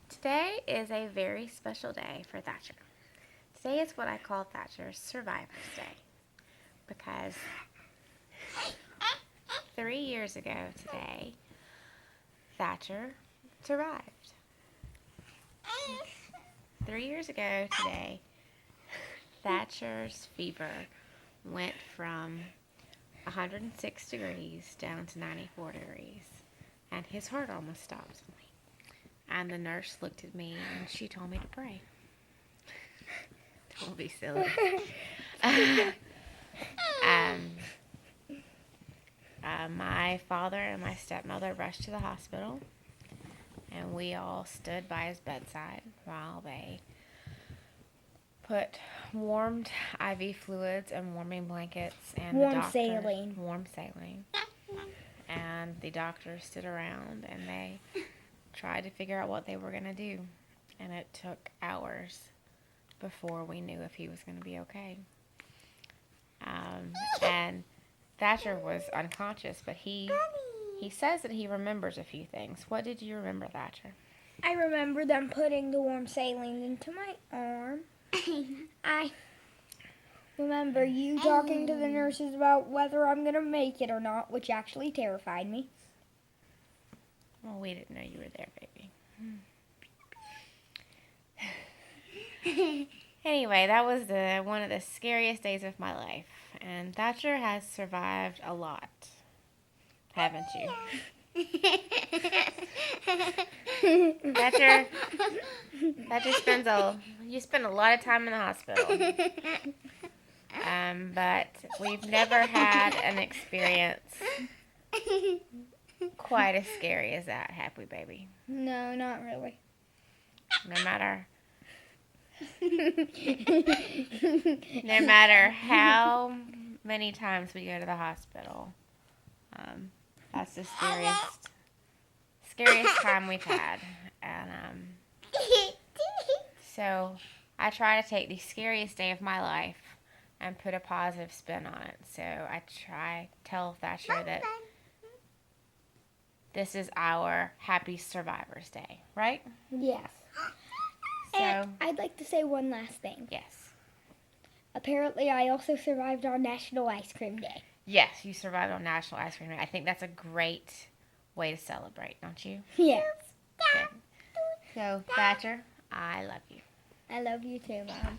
Today is a very special day for Thatcher. Today is what I call Thatcher's Survivor's Day because 3 years ago today, Thatcher survived. 3 years ago today, Thatcher's fever went from 106 degrees down to 94 degrees, and his heart almost stopped. And the nurse looked at me and she told me to pray. Don't be silly. My father and my stepmother rushed to the hospital, and we all stood by his bedside while they put warmed IV fluids and warming blankets and warm saline. And the doctors stood around and they tried to figure out what they were going to do. And it took hours before we knew if he was going to be okay. And Thatcher was unconscious, but he says that he remembers a few things. What did you remember, Thatcher? I remember them putting the warm saline into my arm. I remember you talking to the nurses about whether I'm going to make it or not, which actually terrified me. Well, we didn't know you were there, baby. Anyway, that was one of the scariest days of my life. And Thatcher has survived a lot, haven't you? Thatcher you spend a lot of time in the hospital. But we've never had an experience quite as scary as that, have we, baby? No, not really. No matter how many times we go to the hospital, that's the scariest time we've had. And so I try to take the scariest day of my life and put a positive spin on it. So I tell Thatcher that this is our Happy Survivor's Day, right? Yes. So, and I'd like to say one last thing. Yes. Apparently, I also survived on National Ice Cream Day. Yes, you survived on National Ice Cream Day. I think that's a great way to celebrate, don't you? Yes. Good. So, Thatcher, I love you. I love you too, Mom.